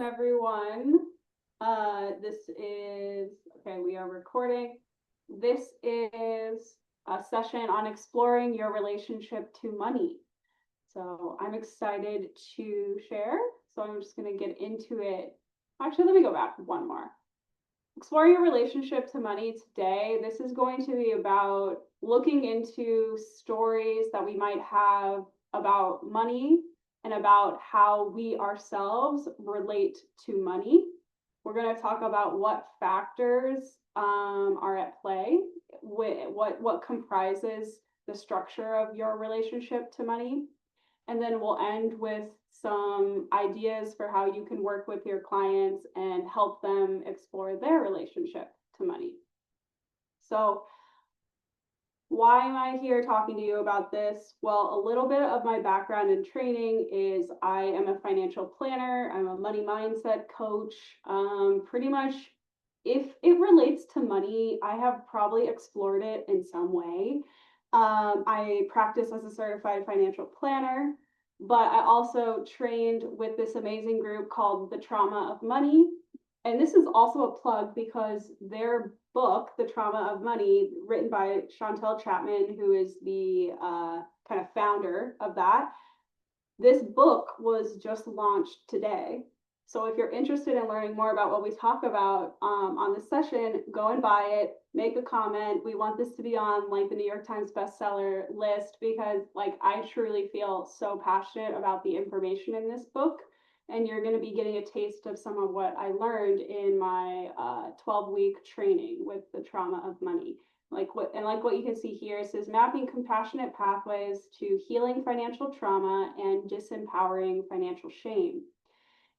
everyone. We are recording. This is a session on exploring your relationship to money. So I'm excited to share. So I'm just going to get into it. Actually, let me go back one more. Exploring your relationship to money today. This is going to be about looking into stories that we might have about money and about how we ourselves relate to money. We're going to talk about what factors are at play, what comprises the structure of your relationship to money. And then we'll end with some ideas for how you can work with your clients and help them explore their relationship to money. So why am I here talking to you about this? Well, a little bit of my background and training is I am a financial planner. I'm a money mindset coach. Pretty much if it relates to money, I have probably explored it in some way. I practice as a certified financial planner, but I also trained with this amazing group called The Trauma of Money. And this is also a plug because their book, The Trauma of Money, written by Chantel Chapman, who is the kind of founder of that, this book was just launched today. So if you're interested in learning more about what we talk about on this session, go and buy it, make a comment. We want this to be on like the New York Times bestseller list because like I truly feel so passionate about the information in this book. And you're going to be getting a taste of some of what I learned in my 12-week training with The Trauma of Money. Like what you can see here, it says mapping compassionate pathways to healing financial trauma and disempowering financial shame.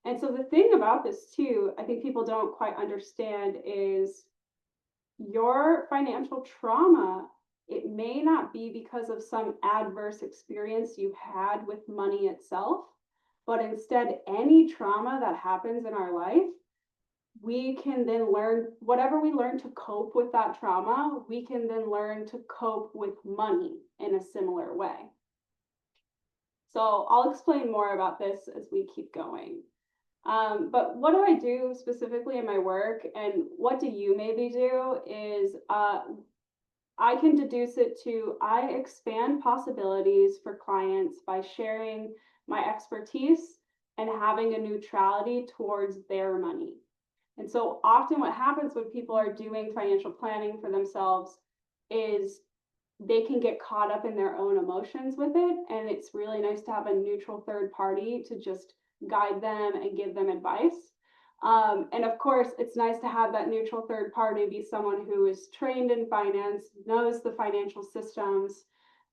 And so the thing about this too, I think people don't quite understand is your financial trauma, it may not be because of some adverse experience you had with money itself, but instead any trauma that happens in our life, we can then learn, whatever we learn to cope with that trauma, we can then learn to cope with money in a similar way. So I'll explain more about this as we keep going. But what do I do specifically in my work and what do you maybe do is I can deduce it to I expand possibilities for clients by sharing my expertise and having a neutrality towards their money. And so often what happens when people are doing financial planning for themselves is they can get caught up in their own emotions with it. And it's really nice to have a neutral third party to just guide them and give them advice. And of course, it's nice to have that neutral third party be someone who is trained in finance, knows the financial systems.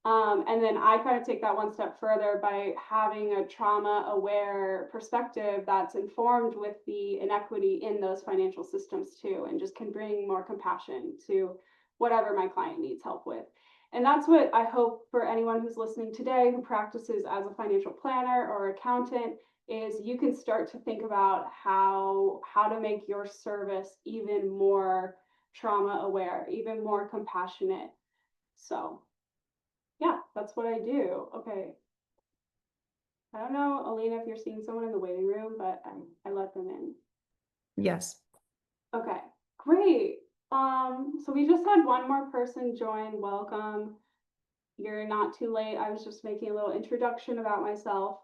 And then I kind of take that one step further by having a trauma-aware perspective that's informed with the inequity in those financial systems too, and just can bring more compassion to whatever my client needs help with. And that's what I hope for anyone who's listening today who practices as a financial planner or accountant is you can start to think about how to make your service even more trauma-aware, even more compassionate. So yeah, that's what I do. Okay. I don't know, Alina, if you're seeing someone in the waiting room, but I let them in. Yes. Okay, great. So we just had one more person join. Welcome. You're not too late. I was just making a little introduction about myself.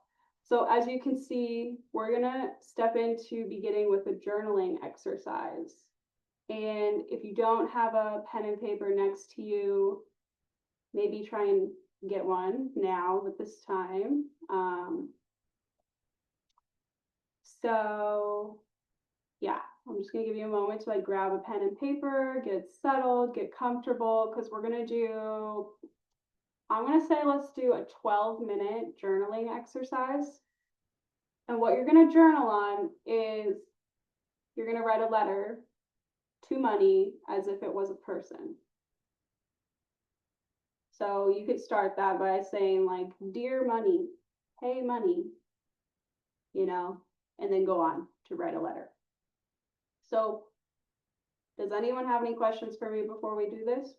So as you can see, we're gonna step into beginning with a journaling exercise. And if you don't have a pen and paper next to you, maybe try and get one now with this time. So yeah, I'm just gonna give you a moment to like grab a pen and paper, get settled, get comfortable, because we're gonna do, I'm gonna say let's do a 12-minute journaling exercise. And what you're gonna journal on is you're gonna write a letter to money as if it was a person. So you could start that by saying like, dear money, hey money, you know, and then go on to write a letter. So does anyone have any questions for me before we do this?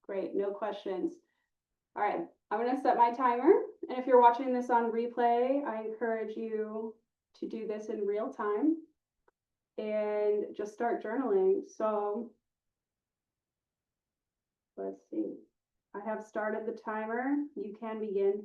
Great, no questions. All right, I'm gonna set my timer And if you're watching this on replay, I encourage you to do this in real time and just start journaling. So let's see. I have started the timer. You can begin.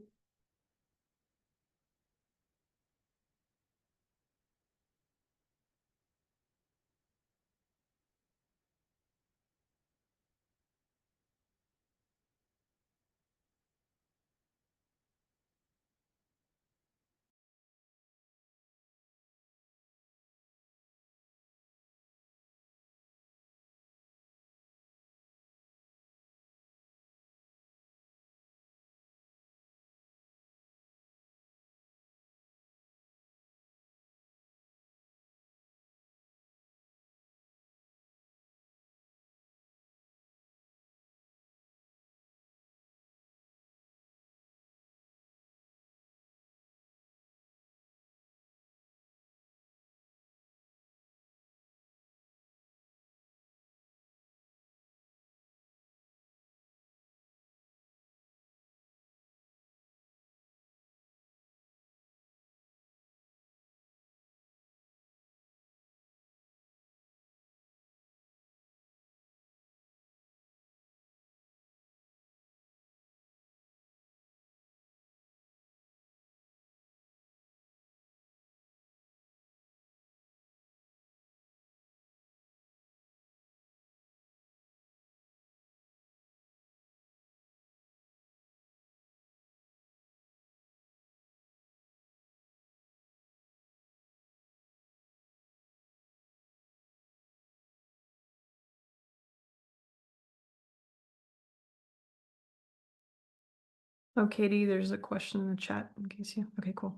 Oh, Katie, there's a question in the chat in case you, okay, cool.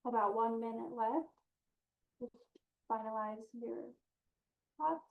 About 1 minute left. Just finalize your thoughts.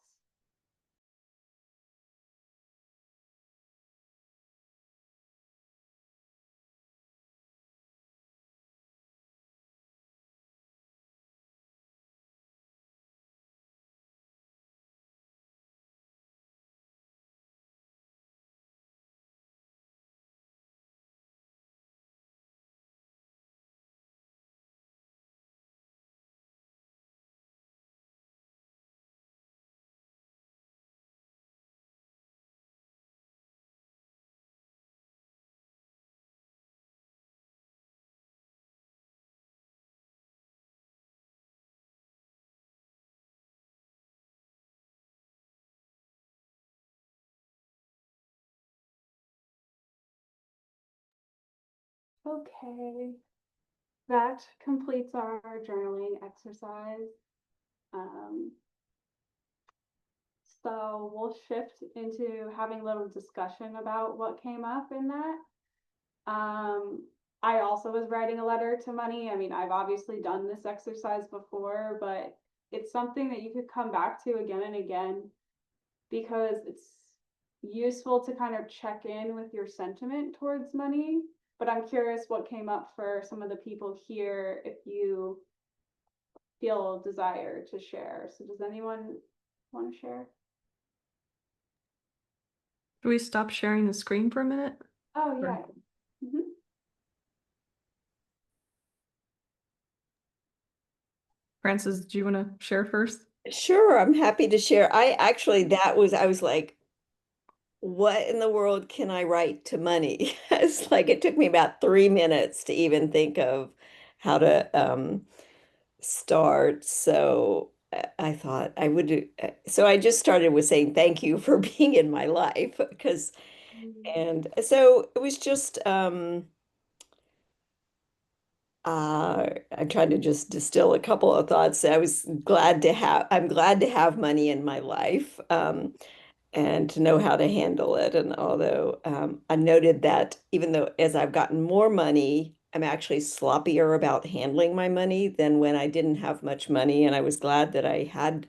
Okay, that completes our journaling exercise. Um, so we'll shift into having a little discussion about what came up in that. I also was writing a letter to money. I mean, I've obviously done this exercise before, but it's something that you could come back to again and again because it's useful to kind of check in with your sentiment towards money. But I'm curious what came up for some of the people here if you feel desire to share. So does anyone want to share? Do we stop sharing the screen for a minute? Oh, Or- yeah. Mhm. Francis, do you want to share first? Sure, I'm happy to share. I was like, what in the world can I write to money? It's like it took me about 3 minutes to even think of how to start. So I thought I would do, so I just started with saying thank you for being in my life because, and so it was just, I tried to just distill a couple of thoughts. I'm glad to have money in my life. And to know how to handle it. And although I noted that even though as I've gotten more money, I'm actually sloppier about handling my money than when I didn't have much money. And I was glad that I had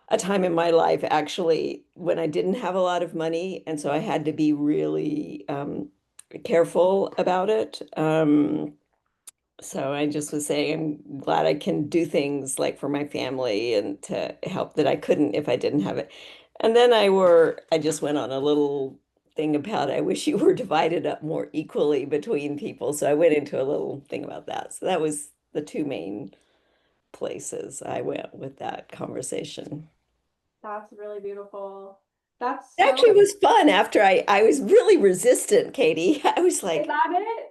a time in my life actually when I didn't have a lot of money. And so I had to be really careful about it. So I just was saying, I'm glad I can do things like for my family and to help that I couldn't if I didn't have it. And then I just went on a little thing about I wish you were divided up more equally between people. So I went into a little thing about that. So that was the two main places I went with that conversation. That's really beautiful. That's It so, actually was fun after I was really resistant, Katie. I was is like, that it?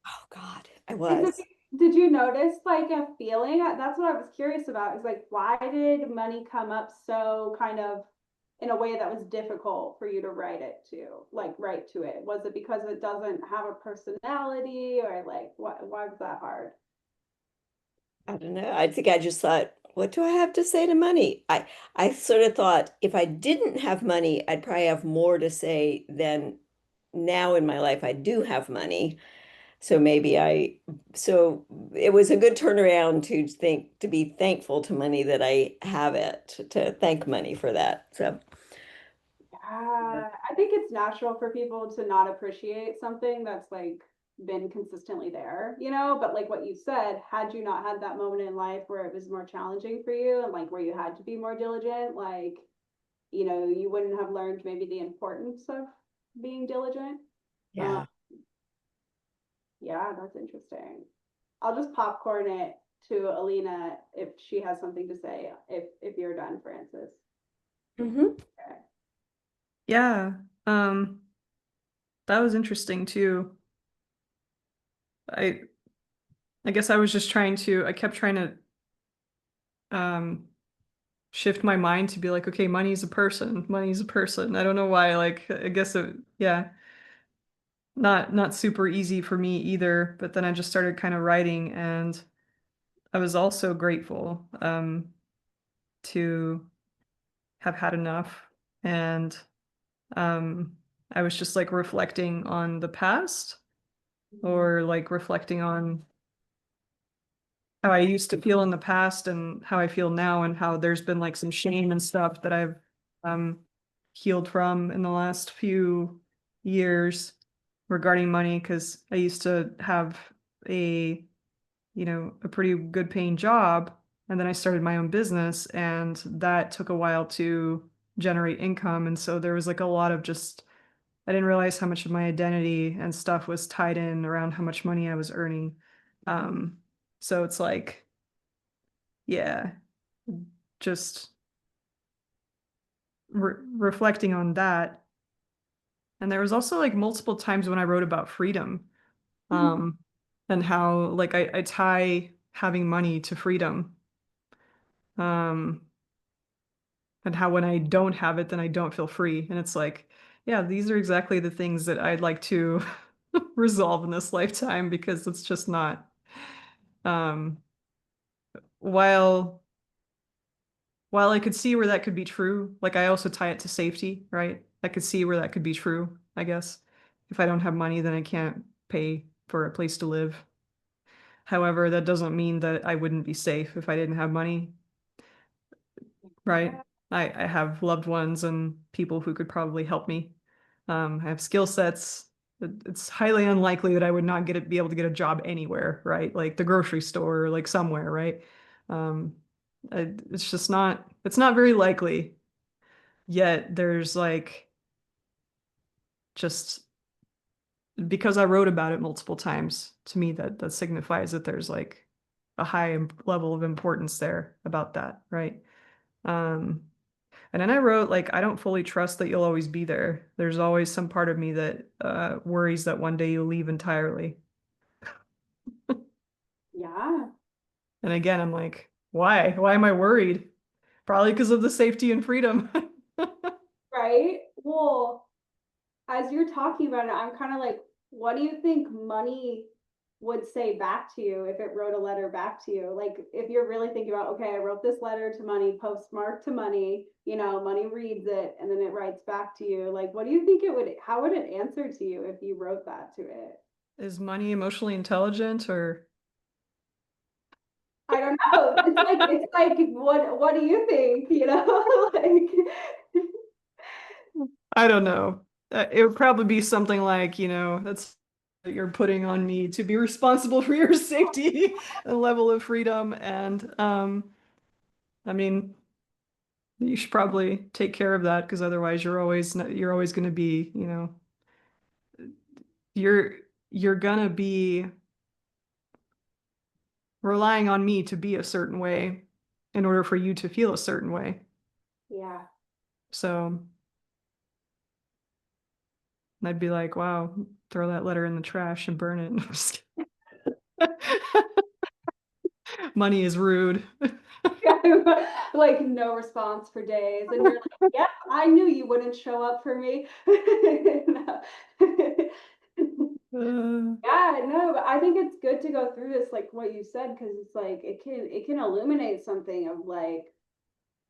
oh God, I Is it, was. did you notice like a feeling? That's what I was curious about. Is like, why did money come up so kind of in a way that was difficult for you to write to it? Was it because it doesn't have a personality or like why was that hard? I don't know. I think I just thought, what do I have to say to money? I sort of thought if I didn't have money, I'd probably have more to say than now in my life. I do have money. So so it was a good turnaround to be thankful to money that I have it, to thank money for that. So, Yeah, I think it's natural for people to not appreciate something that's like been consistently there, but like what you said, had you not had that moment in life where it was more challenging for you and like where you had to be more diligent, like, you wouldn't have learned maybe the importance of being diligent. Uh, yeah. yeah, that's interesting. I'll just popcorn it to Alina if she has something to say, if you're done, Francis. Hmm. Okay. Yeah. That was interesting too. I I guess I was just I kept trying to um shift my mind to be like, okay, money's a person. Money's a person. I don't know why, like I guess yeah, not super easy for me either, but then I just started kind of writing and I was also grateful to have had enough and um I was just like reflecting on the past Mhm. or like reflecting on how I used to feel in the past and how I feel now, and how there's been like some shame and stuff that I've healed from in the last few years regarding money, because I used to have a a pretty good paying job, and then I started my own business, and that took a while to generate income, and so there was like a lot of just I didn't realize how much of my identity and stuff was tied in around how much money I was earning. So it's like, yeah, just reflecting on that. And there was also like multiple times when I wrote about freedom, um, and how like I tie having money to freedom. Um, and how when I don't have it, then I don't feel free. And it's like, yeah, these are exactly the things that I'd like to resolve in this lifetime, because it's just not. Um, while while I could see where that could be true, like I also tie it to safety, right? I could see where that could be true, I guess. If I don't have money, then I can't pay for a place to live. However, that doesn't mean that I wouldn't be safe if I didn't have money, right? I have loved ones and people who could probably help me. I have skill sets. It's highly unlikely that I would not be able to get a job anywhere, right? Like the grocery store, or like somewhere, right? Um, it's just not, it's not very likely. Yet there's like, just because I wrote about it multiple times, to me that signifies that there's like a high level of importance there about that, right? Um, And then I wrote, like, I don't fully trust that you'll always be there. There's always some part of me that worries that one day you'll leave entirely. Yeah, And again, I'm like, why? Why am I worried? Probably because of the safety and freedom. right. Well, as you're talking about it, I'm kind of like, what do you think money would say back to you if it wrote a letter back to you? Like, if you're really thinking about, okay, I wrote this letter to money, postmarked to money, money reads it and then it writes back to you. Like, what do you think how would it answer to you if you wrote that to it? Is money emotionally intelligent, or I don't know. It's like, what do you think? Like, I don't know. It would probably be something like, that's that you're putting on me to be responsible for your safety and level of freedom. And I mean, you should probably take care of that, because otherwise you're always going to be, you're you're going to be relying on me to be a certain way in order for you to feel a certain way. yeah. So I'd be like, wow, throw that letter in the trash and burn it. I'm just kidding. Money is rude. Like no response for days. And you're like, yeah, I knew you wouldn't show up for me. Yeah, no, but I think it's good to go through this, like what you said, because it's like it can illuminate something of like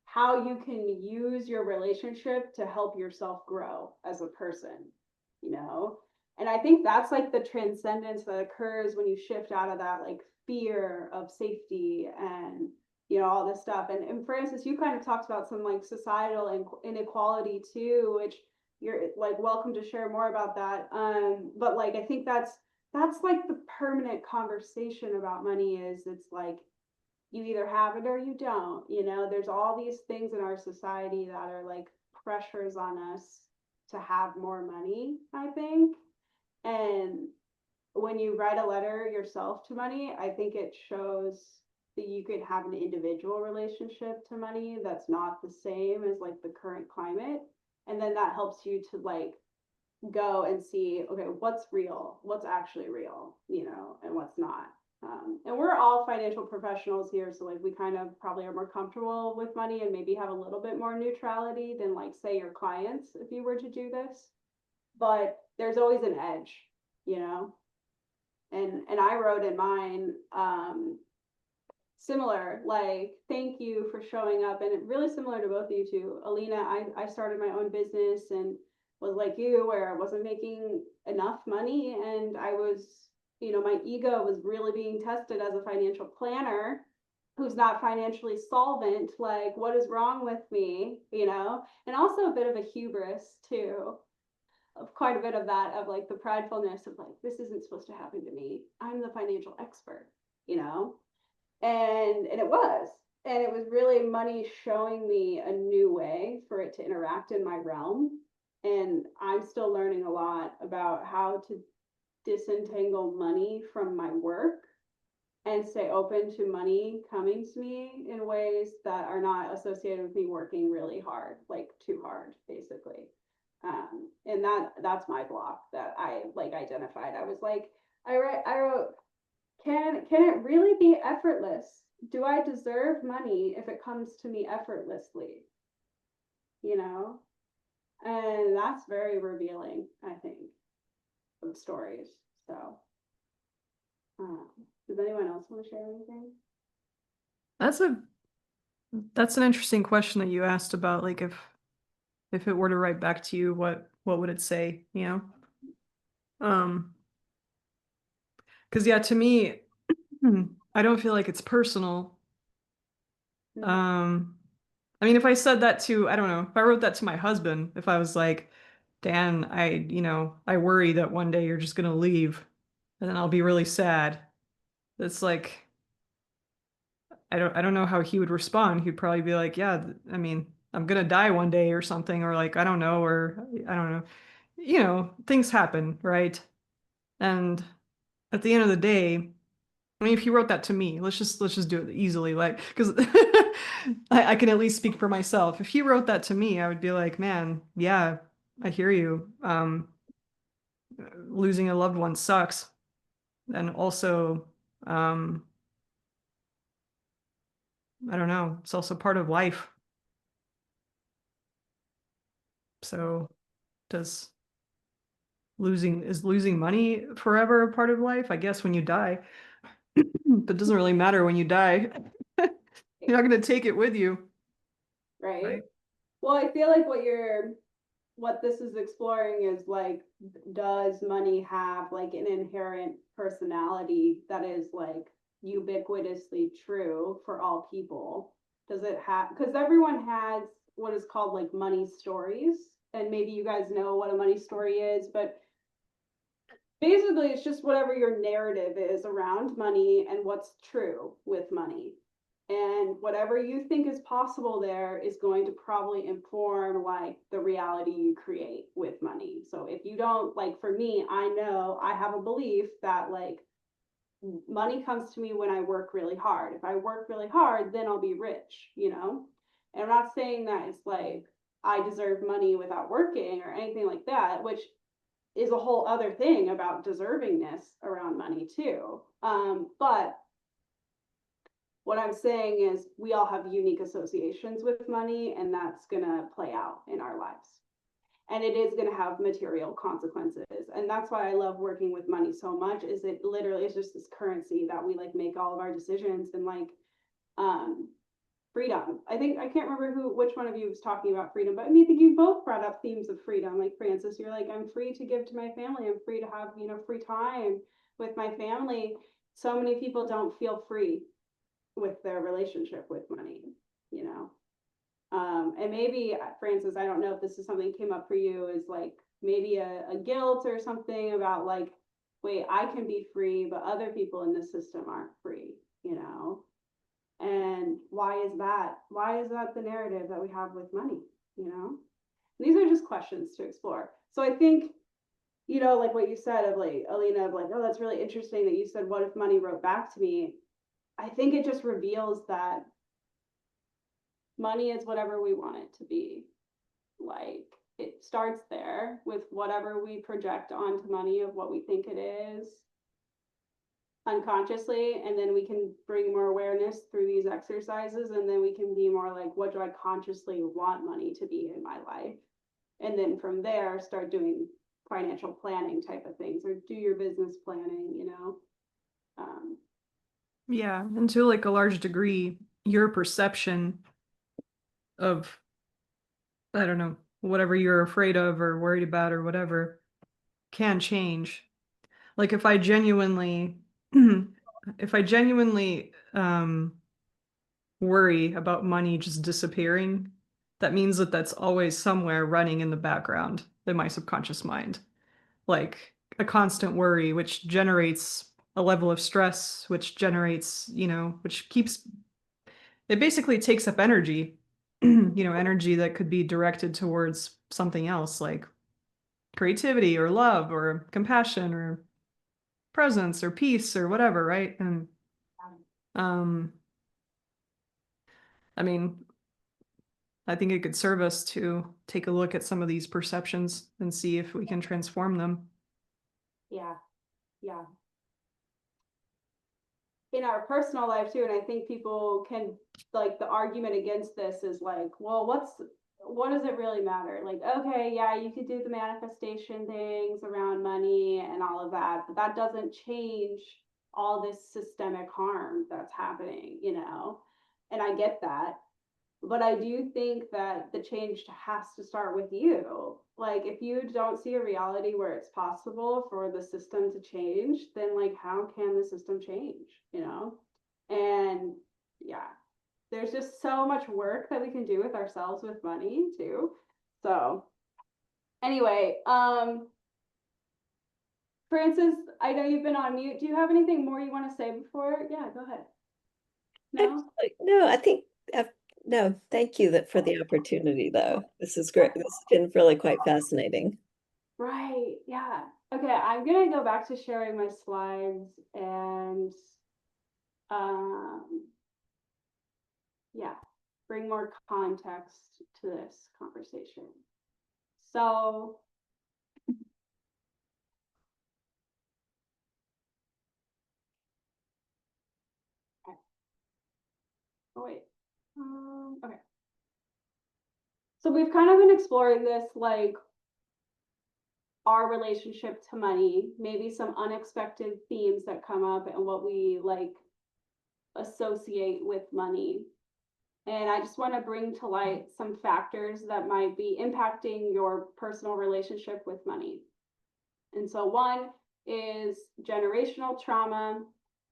how you can use your relationship to help yourself grow as a person, you know? And I think that's like the transcendence that occurs when you shift out of that like fear of safety and all this stuff. And Francis, you kind of talked about some like societal inequality too, which you're like welcome to share more about that. But like I think that's like the permanent conversation about money is it's like you either have it or you don't. There's all these things in our society that are like pressures on us to have more money, I think. And when you write a letter yourself to money, I think it shows that you could have an individual relationship to money that's not the same as like the current climate. And then that helps you to like go and see, okay, what's real, what's actually real, and what's not. And we're all financial professionals here, so like we kind of probably are more comfortable with money and maybe have a little bit more neutrality than like say your clients if you were to do this. But there's always an edge, you know. And I wrote in mine similar, like thank you for showing up, and it really similar to both of you two. Alina, I started my own business and was like you, where I wasn't making enough money and I was my ego was really being tested as a financial planner who's not financially solvent. Like, what is wrong with me? And also a bit of a hubris too, of quite a bit of that, of like the pridefulness of like, this isn't supposed to happen to me. I'm the financial expert, and it was. And it was really money showing me a new way for it to interact in my realm. And I'm still learning a lot about how to disentangle money from my work and stay open to money coming to me in ways that are not associated with me working really hard, like too hard, basically. And that's my block that I like identified. I was like, I wrote, can it really be effortless? Do I deserve money if it comes to me effortlessly? And that's very revealing, I think, of stories. So, does anyone else want to share anything? That's an interesting question that you asked about, like if it were to write back to you, what would it say? Because yeah, to me, I don't feel like it's personal. I mean, if I said that to, I don't know, if I wrote that to my husband, if I was like, Dan, I worry that one day you're just gonna leave, and then I'll be really sad. It's like, I don't know how he would respond. He'd probably be like, yeah, I mean, I'm gonna die one day or something, or like, I don't know, or I don't know. Things happen, right? And at the end of the day, I mean, if he wrote that to me, let's just do it easily, like, because I can at least speak for myself. If he wrote that to me, I would be like, man, yeah, I hear you. Losing a loved one sucks, and also, I don't know, it's also part of life. So, does losing money forever a part of life? I guess when you die, but it doesn't really matter when you die. You're not going to take it with you. Right. Well, I feel like what this is exploring is like, does money have like an inherent personality that is like ubiquitously true for all people? Does it have, because everyone has what is called like money stories, and maybe you guys know what a money story is, but basically it's just whatever your narrative is around money and what's true with money. And whatever you think is possible there is going to probably inform like the reality you create with money. So if you don't, like, for me, I know I have a belief that like money comes to me when I work really hard. If I work really hard, then I'll be rich, And I'm not saying that it's like I deserve money without working or anything like that, which is a whole other thing about deservingness around money too. But what I'm saying is we all have unique associations with money, and that's going to play out in our lives. And it is going to have material consequences. And that's why I love working with money so much, is it literally is just this currency that we like make all of our decisions, and like freedom. I can't remember which one of you was talking about freedom, but I mean, I think you both brought up themes of freedom. Like Francis, you're like, I'm free to give to my family. I'm free to have, free time with my family. So many people don't feel free with their relationship with money, and maybe, Francis, I don't know if this is something that came up for you, is like maybe a guilt or something about like, wait, I can be free, but other people in the system aren't free, and why is that the narrative that we have with money? These are just questions to explore. So I think, like what you said of like, Alina, of like, oh, that's really interesting that you said, what if money wrote back to me? I think it just reveals that money is whatever we want it to be. Like, it starts there with whatever we project onto money of what we think it is unconsciously, and then we can bring more awareness through these exercises, and then we can be more like, what do I consciously want money to be in my life? And then from there start doing financial planning type of things, or do your business planning, Yeah, and to like a large degree, your perception of, I don't know, whatever you're afraid of or worried about or whatever can change. Like if I genuinely, if I genuinely worry about money just disappearing, that means that that's always somewhere running in the background in my subconscious mind. Like a constant worry, which generates a level of stress, which generates, which keeps, it basically takes up energy, energy that could be directed towards something else like creativity or love or compassion or presence or peace or whatever, right? And um I mean, I think it could serve us to take a look at some of these perceptions and see if we can transform them. Yeah, yeah. In our personal life too, and I think people can, like, the argument against this is like, well, what does it really matter? Like, okay, yeah, you could do the manifestation things around money and all of that, but that doesn't change all this systemic harm that's happening, and I get that. But I do think that the change has to start with you. Like, if you don't see a reality where it's possible for the system to change, then like, how can the system change? And yeah, there's just so much work that we can do with ourselves with money too. So anyway, Francis, I know you've been on mute. Do you have anything more you want to say before? Yeah, go ahead. No? No, I think no, thank you for the opportunity though. This is great. This has been really quite fascinating. Right, yeah. Okay, I'm gonna go back to sharing my slides and um yeah, bring more context to this conversation. So okay. Oh wait. Okay. So we've kind of been exploring this, like our relationship to money, maybe some unexpected themes that come up and what we like associate with money. And I just want to bring to light some factors that might be impacting your personal relationship with money. And so one is generational trauma.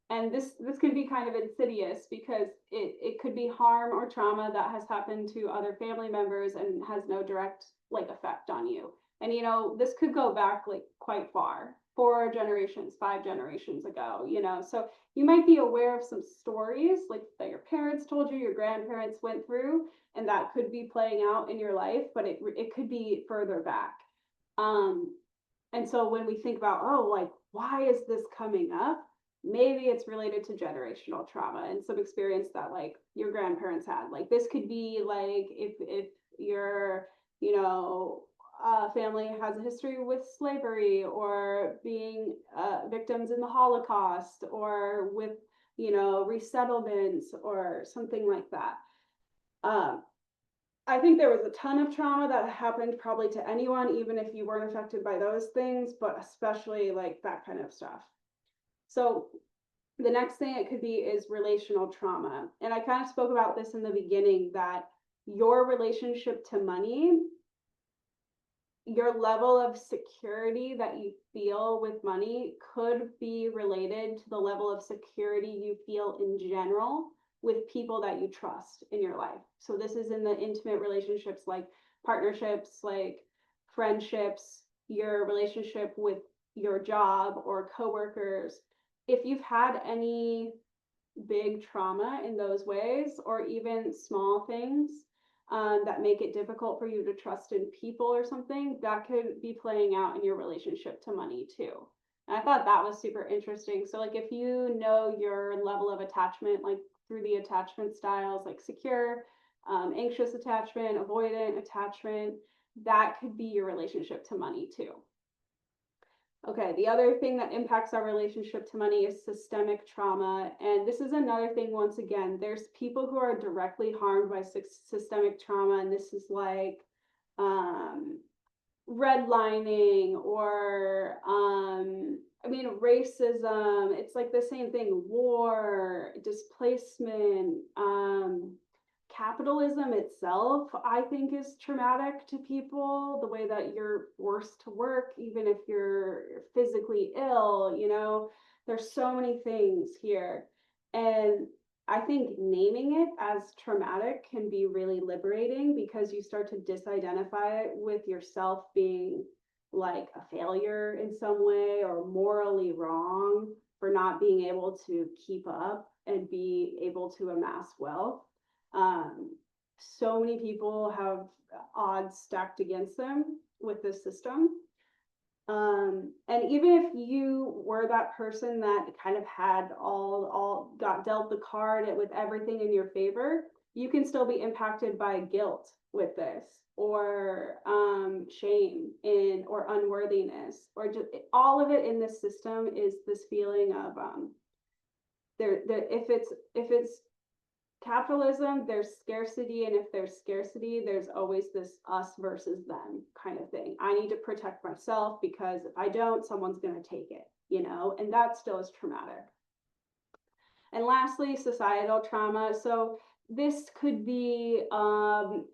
And this could be kind of insidious because it could be harm or trauma that has happened to other family members and has no direct like effect on you. And this could go back like quite far, 4 generations, 5 generations ago, so you might be aware of some stories like that your parents told you, your grandparents went through, and that could be playing out in your life, but it could be further back. And so when we think about, oh, like, why is this coming up? Maybe it's related to generational trauma and some experience that like your grandparents had. Like this could be like if your, family has a history with slavery or being victims in the Holocaust or with, resettlements or something like that. I think there was a ton of trauma that happened probably to anyone, even if you weren't affected by those things, but especially like that kind of stuff. So the next thing it could be is relational trauma. And I kind of spoke about this in the beginning, that your relationship to money, your level of security that you feel with money could be related to the level of security you feel in general with people that you trust in your life. So this is in the intimate relationships, like partnerships, like friendships, your relationship with your job or coworkers. If you've had any big trauma in those ways, or even small things that make it difficult for you to trust in people or something, that could be playing out in your relationship to money too. And I thought that was super interesting. So like if you know your level of attachment, like through the attachment styles, like secure, anxious attachment, avoidant attachment, that could be your relationship to money too. Okay, the other thing that impacts our relationship to money is systemic trauma. And this is another thing, once again, there's people who are directly harmed by systemic trauma. And this is like redlining or, racism. It's like the same thing, war, displacement, capitalism itself, I think, is traumatic to people. The way that you're forced to work, even if you're physically ill, you know, there's so many things here. And I think naming it as traumatic can be really liberating, because you start to disidentify it with yourself being like a failure in some way or morally wrong for not being able to keep up and be able to amass wealth. So many people have odds stacked against them with this system. And even if you were that person that kind of had all got dealt the card with everything in your favor, you can still be impacted by guilt with this, or shame or unworthiness, or just all of it in this system is this feeling of if it's capitalism, there's scarcity, and if there's scarcity, there's always this us versus them kind of thing. I need to protect myself, because if I don't, someone's going to take it, you know, and that still is traumatic. And lastly, societal trauma. So this could be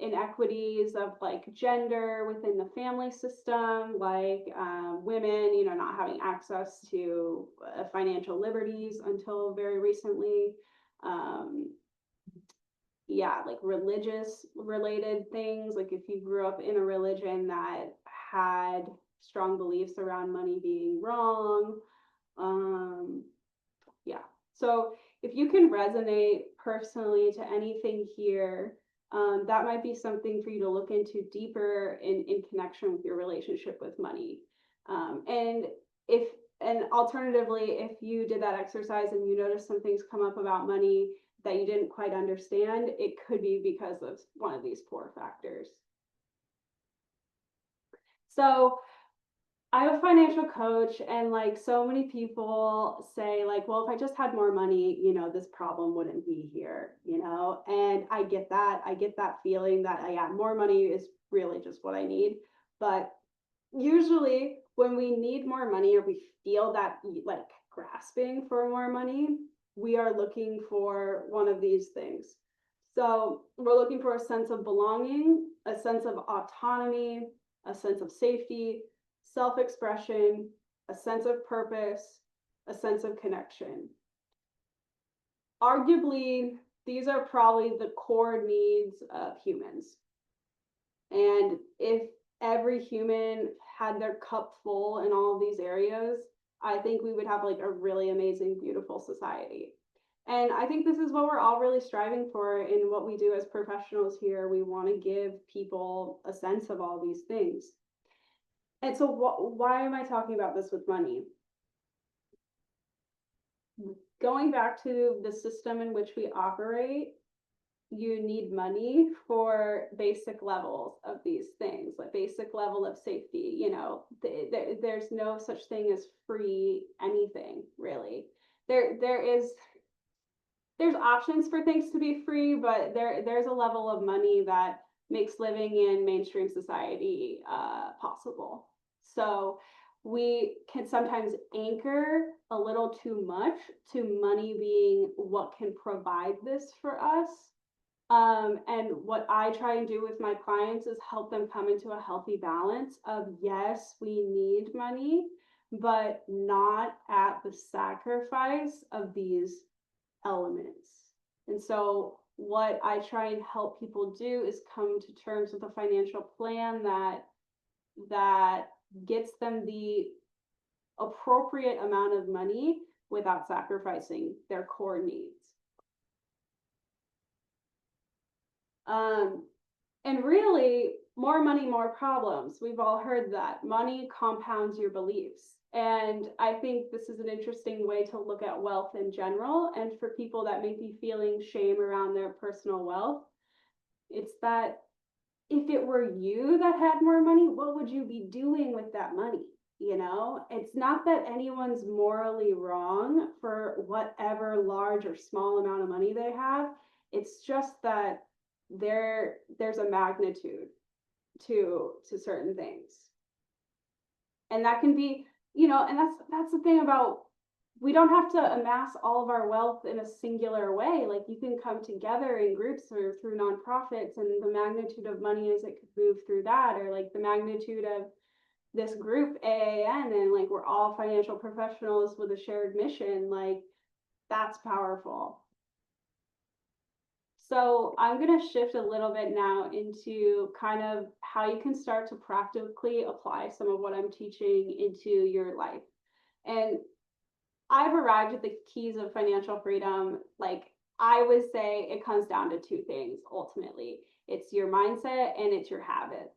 inequities of like gender within the family system, like women, you know, not having access to financial liberties until very recently. Yeah, like religious related things, like if you grew up in a religion that had strong beliefs around money being wrong. Yeah, so if you can resonate personally to anything here, that might be something for you to look into deeper in connection with your relationship with money. And alternatively, if you did that exercise and you noticed some things come up about money that you didn't quite understand, it could be because of one of these 4 factors. So I'm a financial coach, and like so many people say like, well, if I just had more money, you know, this problem wouldn't be here, you know, and I get that feeling that yeah, more money is really just what I need. But usually when we need more money, or we feel that like grasping for more money, we are looking for one of these things. So we're looking for a sense of belonging, a sense of autonomy, a sense of safety, self-expression, a sense of purpose, a sense of connection. Arguably, these are probably the core needs of humans. And if every human had their cup full in all of these areas, I think we would have like a really amazing, beautiful society. And I think this is what we're all really striving for in what we do as professionals here. We want to give people a sense of all these things. And so why am I talking about this with money? Going back to the system in which we operate, you need money for basic levels of these things, like basic level of safety. You know, there's no such thing as free anything, really. There's options for things to be free, but there's a level of money that makes living in mainstream society possible. So we can sometimes anchor a little too much to money being what can provide this for us. And what I try and do with my clients is help them come into a healthy balance of, yes, we need money, but not at the sacrifice of these elements. And so what I try and help people do is come to terms with a financial plan that gets them the appropriate amount of money without sacrificing their core needs. And really, more money, more problems. We've all heard that. Money compounds your beliefs. And I think this is an interesting way to look at wealth in general. And for people that may be feeling shame around their personal wealth, it's that if it were you that had more money, what would you be doing with that money? You know, it's not that anyone's morally wrong for whatever large or small amount of money they have. It's just that there's a magnitude to certain things. And that can be, you know, and that's the thing about we don't have to amass all of our wealth in a singular way. Like you can come together in groups or through nonprofits, and the magnitude of money as it could move through that, or like the magnitude of this group AAN, and like we're all financial professionals with a shared mission. Like that's powerful. So I'm going to shift a little bit now into kind of how you can start to practically apply some of what I'm teaching into your life. And I've arrived at the keys of financial freedom. Like I would say it comes down to two things ultimately. It's your mindset and it's your habits.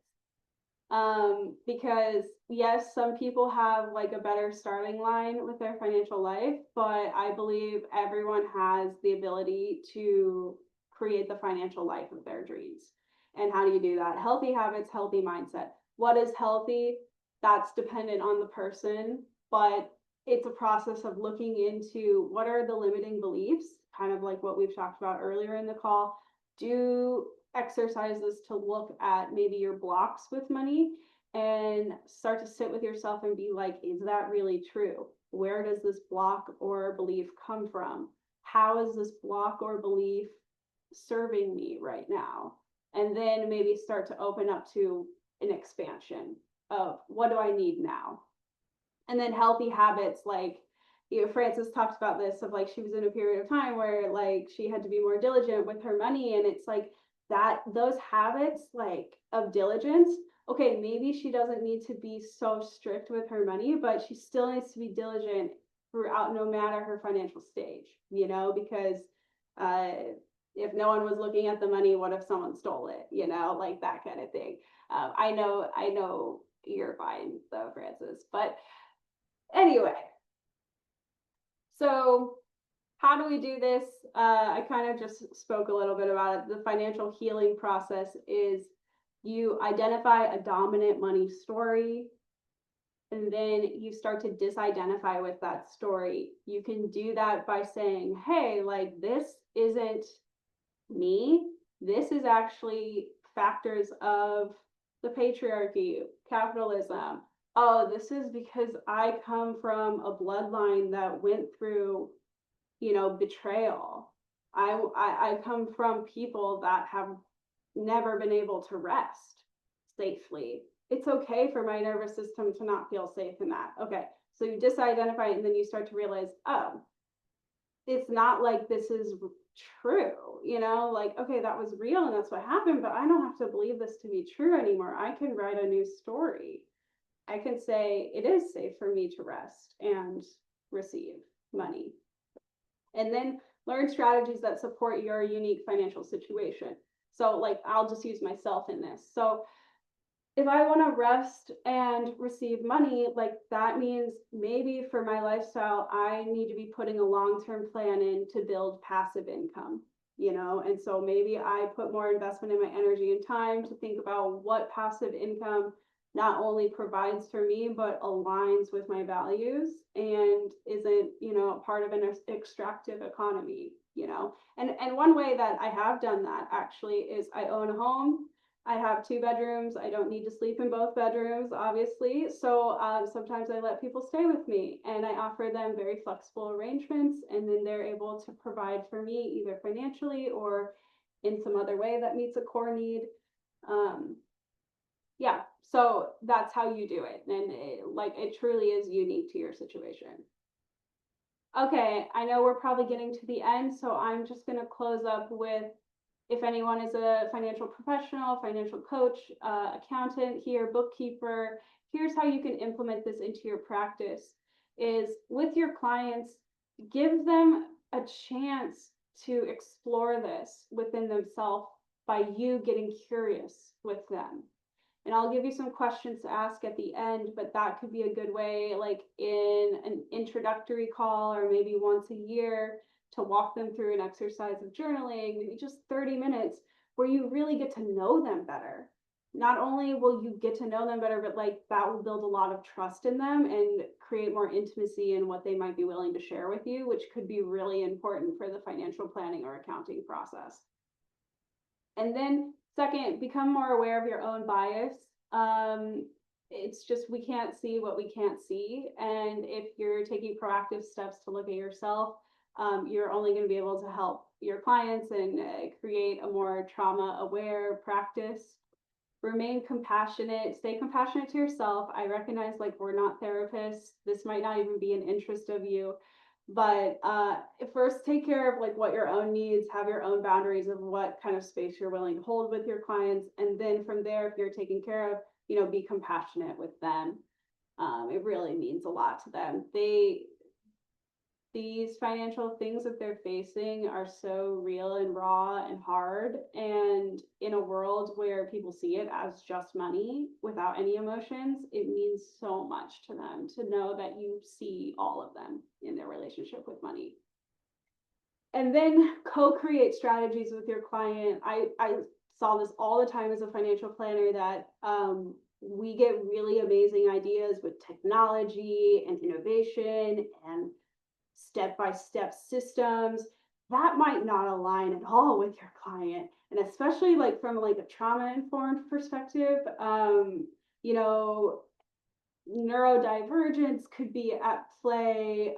Because yes, some people have like a better starting line with their financial life, but I believe everyone has the ability to create the financial life of their dreams. And how do you do that? Healthy habits, healthy mindset. What is healthy? That's dependent on the person, but it's a process of looking into what are the limiting beliefs, kind of like what we've talked about earlier in the call. Do exercises to look at maybe your blocks with money and start to sit with yourself and be like, is that really true? Where does this block or belief come from? How is this block or belief serving me right now? And then maybe start to open up to an expansion of what do I need now? And then healthy habits, like, you know, Frances talked about this of like she was in a period of time where like she had to be more diligent with her money, and it's like that those habits like of diligence, okay, maybe she doesn't need to be so strict with her money, but she still needs to be diligent throughout no matter her financial stage, you know, because if no one was looking at the money, what if someone stole it, you know, like that kind of thing. I know you're fine though, Frances, but anyway, so how do we do this? I kind of just spoke a little bit about it. The financial healing process is you identify a dominant money story, and then you start to disidentify with that story. You can do that by saying, hey, like this isn't me. This is actually factors of the patriarchy, capitalism. Oh, this is because I come from a bloodline that went through, you know, betrayal. I come from people that have never been able to rest safely. It's okay for my nervous system to not feel safe in that. Okay, so you disidentify it, and then you start to realize, oh, it's not like this is true, you know, like, okay, that was real and that's what happened, but I don't have to believe this to be true anymore. I can write a new story. I can say it is safe for me to rest and receive money. And then learn strategies that support your unique financial situation. So like, I'll just use myself in this. So if I want to rest and receive money, like that means maybe for my lifestyle, I need to be putting a long-term plan in to build passive income, you know? And so maybe I put more investment in my energy and time to think about what passive income not only provides for me, but aligns with my values and isn't, you know, part of an extractive economy, you know? And one way that I have done that actually is I own a home. I have 2 bedrooms. I don't need to sleep in both bedrooms, obviously. So sometimes I let people stay with me, and I offer them very flexible arrangements, and then they're able to provide for me either financially or in some other way that meets a core need. Yeah, so that's how you do it. And it truly is unique to your situation. Okay, I know we're probably getting to the end, so I'm just going to close up with, if anyone is a financial professional, financial coach, accountant here, bookkeeper, here's how you can implement this into your practice is with your clients, give them a chance to explore this within themselves by you getting curious with them. And I'll give you some questions to ask at the end, but that could be a good way, like in an introductory call or maybe once a year, to walk them through an exercise of journaling, maybe just 30 minutes, where you really get to know them better. Not only will you get to know them better, but like that will build a lot of trust in them and create more intimacy in what they might be willing to share with you, which could be really important for the financial planning or accounting process. And then second, become more aware of your own bias. it's just, we can't see what we can't see. And if you're taking proactive steps to look at yourself, you're only going to be able to help your clients and create a more trauma aware practice. Remain compassionate, stay compassionate to yourself. I recognize, like, we're not therapists. This might not even be an interest of you, but first take care of like what your own needs, have your own boundaries of what kind of space you're willing to hold with your clients. And then from there, if you're taking care of, be compassionate with them. It really means a lot to them. These financial things that they're facing are so real and raw and hard. And in a world where people see it as just money without any emotions, it means so much to them to know that you see all of them in their relationship with money. And then co-create strategies with your client. I saw this all the time as a financial planner, that we get really amazing ideas with technology and innovation and step-by-step systems that might not align at all with your client. And especially like from like a trauma-informed perspective, neurodivergence could be at play.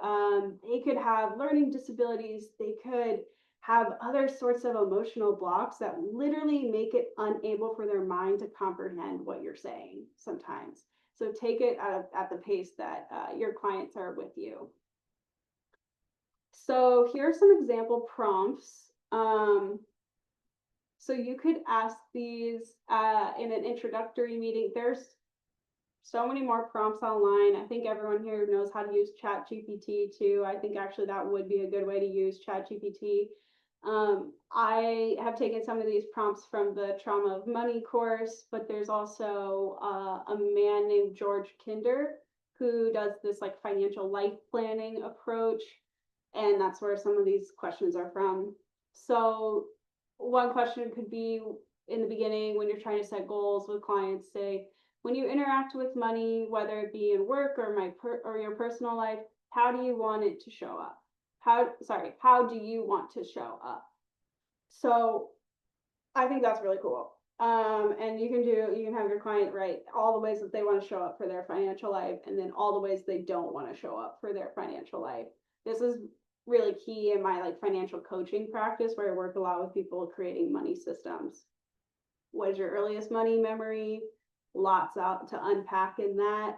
They could have learning disabilities. They could have other sorts of emotional blocks that literally make it unable for their mind to comprehend what you're saying sometimes. So take it at the pace that your clients are with you. So here are some example prompts. So you could ask these in an introductory meeting. There's so many more prompts online. I think everyone here knows how to use ChatGPT too. I think actually that would be a good way to use ChatGPT. I have taken some of these prompts from the Trauma of Money course, but there's also a man named George Kinder who does this like financial life planning approach. And that's where some of these questions are from. So one question could be in the beginning when you're trying to set goals with clients, say, when you interact with money, whether it be in work or your personal life, how do you want it to show up? How do you want to show up? So I think that's really cool. And you can have your client write all the ways that they want to show up for their financial life, and then all the ways they don't want to show up for their financial life. This is really key in my like financial coaching practice, where I work a lot with people creating money systems. What is your earliest money memory? Lots out to unpack in that.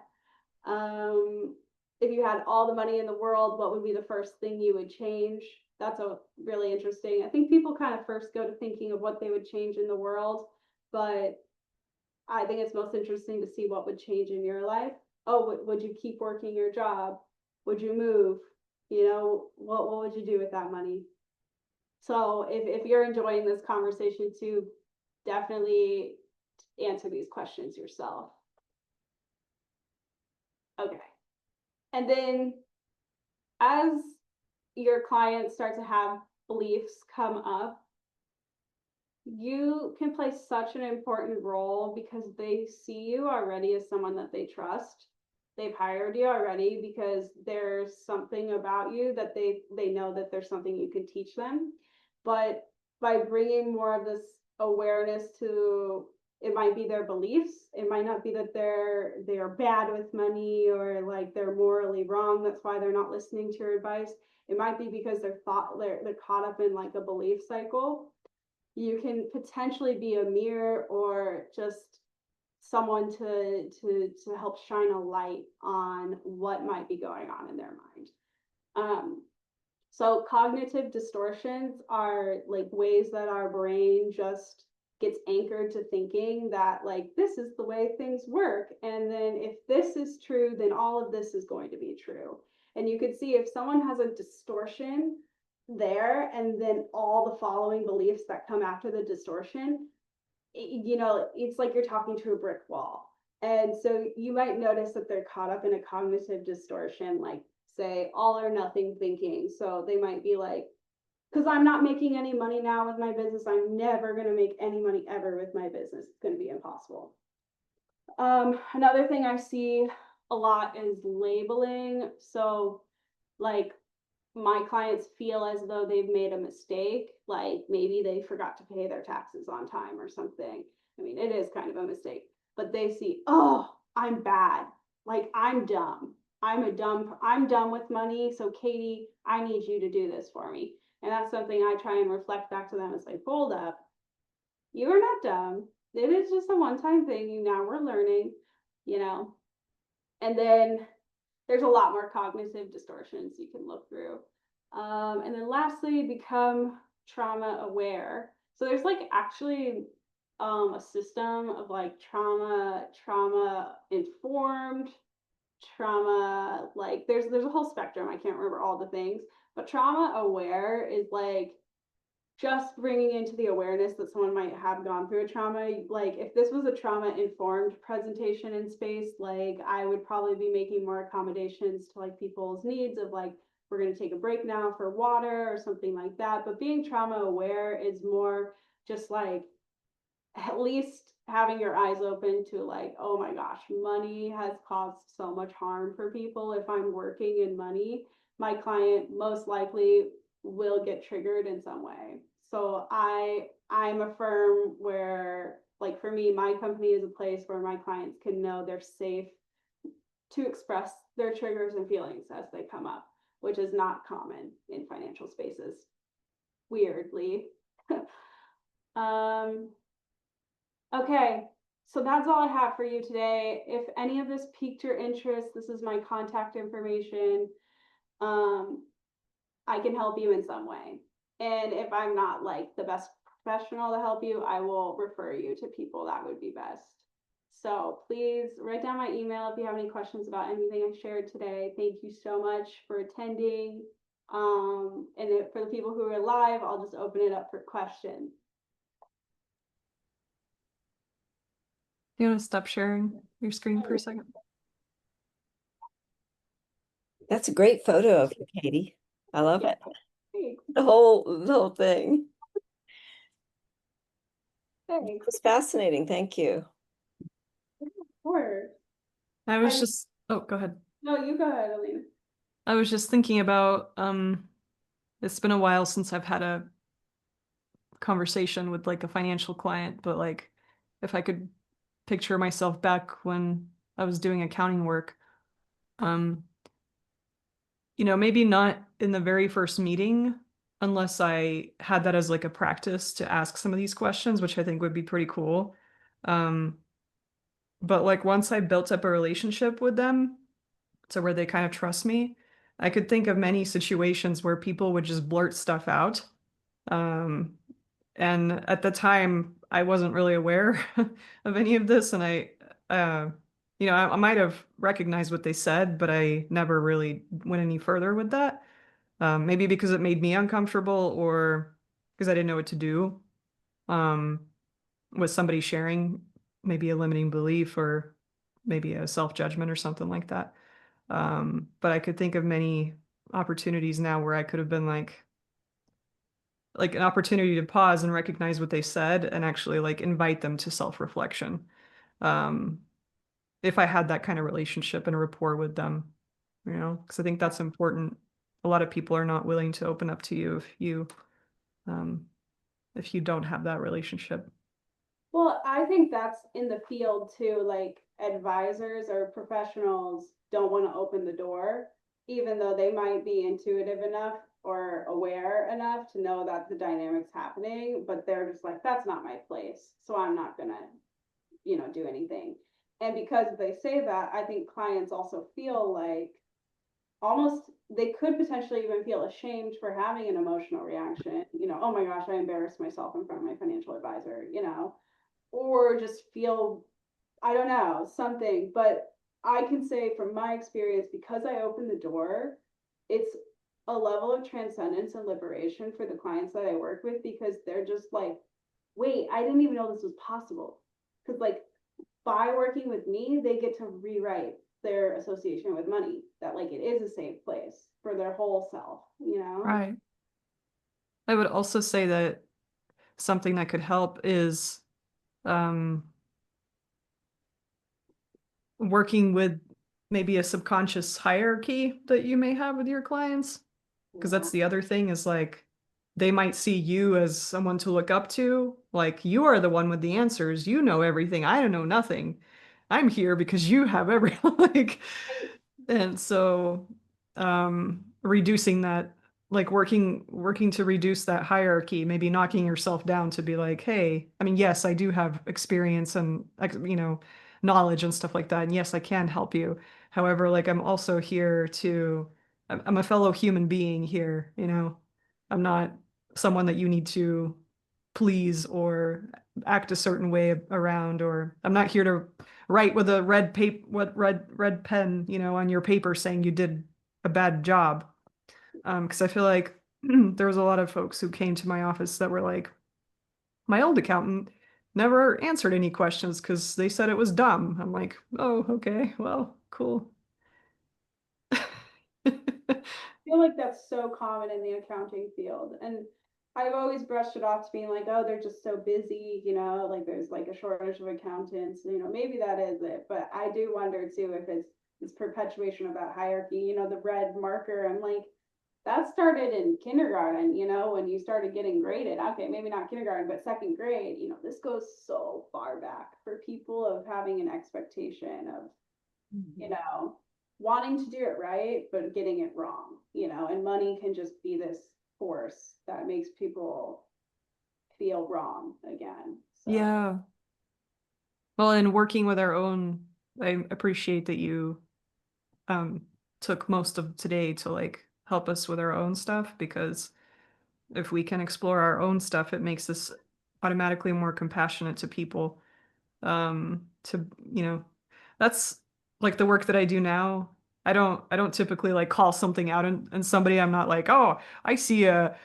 If you had all the money in the world, what would be the first thing you would change? That's a really interesting. I think people kind of first go to thinking of what they would change in the world, but I think it's most interesting to see what would change in your life. Oh, would you keep working your job? Would you move? What would you do with that money? So if you're enjoying this conversation too, definitely answer these questions yourself. Okay. And then as your clients start to have beliefs come up, you can play such an important role because they see you already as someone that they trust. They've hired you already because there's something about you that they know that there's something you can teach them. But by bringing more of this awareness to, it might be their beliefs. It might not be that they are bad with money or like they're morally wrong. That's why they're not listening to your advice. It might be because they're caught up in like a belief cycle. You can potentially be a mirror or just someone to help shine a light on what might be going on in their mind. So cognitive distortions are like ways that our brain just gets anchored to thinking that like this is the way things work, and then if this is true, then all of this is going to be true. And you can see if someone has a distortion there and then all the following beliefs that come after the distortion, it's like you're talking to a brick wall. And so you might notice that they're caught up in a cognitive distortion, like say all or nothing thinking. So they might be like, because I'm not making any money now with my business, I'm never going to make any money ever with my business. It's going to be impossible. Another thing I see a lot is labeling. So like my clients feel as though they've made a mistake, like maybe they forgot to pay their taxes on time or something. I mean, it is kind of a mistake, but they see, oh, I'm bad. Like I'm dumb. I'm dumb with money. So Katie, I need you to do this for me. And that's something I try and reflect back to them. It's like, hold up. You are not dumb. It is just a one-time thing. Now we're learning, you know. And then there's a lot more cognitive distortions you can look through. And then lastly, become trauma aware. So there's like actually a system of like trauma informed, trauma, like there's a whole spectrum. I can't remember all the things, but trauma aware is like just bringing into the awareness that someone might have gone through a trauma. Like if this was a trauma informed presentation in space, like I would probably be making more accommodations to like people's needs of like, we're going to take a break now for water or something like that. But being trauma aware is more just like at least having your eyes open to like, oh my gosh, money has caused so much harm for people. If I'm working in money, my client most likely will get triggered in some way. So I'm a firm where like for me, my company is a place where my clients can know they're safe to express their triggers and feelings as they come up, which is not common in financial spaces, weirdly. Okay, so that's all I have for you today. If any of this piqued your interest, this is my contact information. I can help you in some way. And if I'm not like the best professional to help you, I will refer you to people that would be best. So please write down my email if you have any questions about anything I shared today. Thank you so much for attending. And for the people who are live, I'll just open it up for questions. You want to stop sharing your screen for a second? That's a great photo of you, Katie. I love it. Thanks. The whole thing. Thanks. It was fascinating. Thank you. Of course. I was just, oh, go ahead. No, you go ahead, Alina. I was just thinking about, it's been a while since I've had a conversation with like a financial client, but like if I could picture myself back when I was doing accounting work, maybe not in the very first meeting, unless I had that as like a practice to ask some of these questions, which I think would be pretty cool. But like once I built up a relationship with them, so where they kind of trust me, I could think of many situations where people would just blurt stuff out. And at the time, I wasn't really aware of any of this, and I might have recognized what they said, but I never really went any further with that. Maybe because it made me uncomfortable, or because I didn't know what to do with somebody sharing maybe a limiting belief or maybe a self-judgment or something like that. But I could think of many opportunities now where I could have been like an opportunity to pause and recognize what they said and actually like invite them to self-reflection. If I had that kind of relationship and a rapport with them, because I think that's important. A lot of people are not willing to open up to you if you don't have that relationship. Well, I think that's in the field too, like advisors or professionals don't want to open the door, even though they might be intuitive enough or aware enough to know that the dynamic's happening, but they're just like, that's not my place, so I'm not gonna, do anything. And because they say that, I think clients also feel like almost they could potentially even feel ashamed for having an emotional reaction, oh my gosh, I embarrassed myself in front of my financial advisor, or just feel, I don't know, something. But I can say from my experience, because I opened the door, it's a level of transcendence and liberation for the clients that I work with, because they're just like, wait, I didn't even know this was possible. Because like by working with me, they get to rewrite their association with money, that like it is a safe place for their whole self, Right. I would also say that something that could help is working with maybe a subconscious hierarchy that you may have with your clients. Because that's the other thing, is like they might see you as someone to look up to. Like, you are the one with the answers. You know everything. I don't know nothing. I'm here because you have every like, and so reducing that, like working to reduce that hierarchy, maybe knocking yourself down to be like, hey, I mean, yes, I do have experience and knowledge and stuff like that, and yes, I can help you. However, like I'm also here to, I'm a fellow human being here, I'm not someone that you need to please or act a certain way around, or I'm not here to write with a red pen, on your paper saying you did a bad job. Because I feel like there was a lot of folks who came to my office that were like, my old accountant never answered any questions because they said it was dumb. I'm like, oh, okay, well, cool. Feel like that's so common in the accounting field. And I've always brushed it off to being like, oh, they're just so busy, like there's like a shortage of accountants, maybe that is it. But I do wonder too if it's this perpetuation of that hierarchy, the red marker. I'm like, that started in kindergarten, when you started getting graded. Okay, maybe not kindergarten, but second grade, this goes so far back for people of having an expectation of, wanting to do it right, but getting it wrong, and money can just be this force that makes people feel wrong again. So. Yeah. Well, and working with our own, I appreciate that you um took most of today to like help us with our own stuff, because if we can explore our own stuff, it makes us automatically more compassionate to people. To, that's like the work that I do now. I don't typically like call something out and somebody, I'm not like, oh, I see a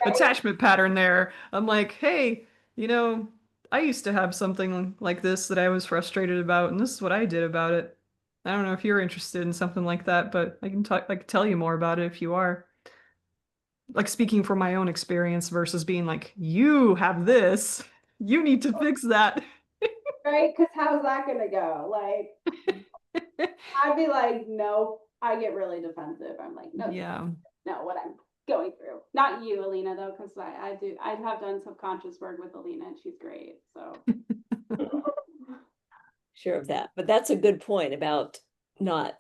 attachment pattern there. I'm like, hey, I used to have something like this that I was frustrated about, and this is what I did about it. I don't know if you're interested in something like that, but I can talk, like, tell you more about it if you are. Like speaking from my own experience versus being like, you have this, you need to fix that. Right? Because how's that going to go? Like, I'd be like, no, I get really defensive. I'm like, no, Yeah. no, what I'm going through. Not you, Alina, though, because I have done subconscious work with Alina and she's great. So. Sure of that. But that's a good point about not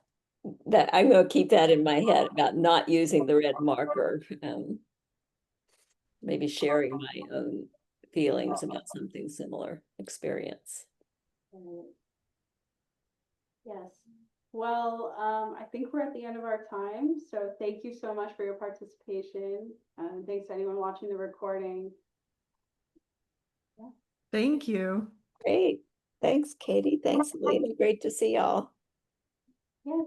that I'm going to keep that in my head about not using the red marker. Maybe sharing my own feelings about something similar experience. Yes. Well, I think we're at the end of our time. So thank you so much for your participation. Thanks to anyone watching the recording. Thank you. Great. Thanks, Katie. Thanks, Alina. Great to see y'all. Yeah.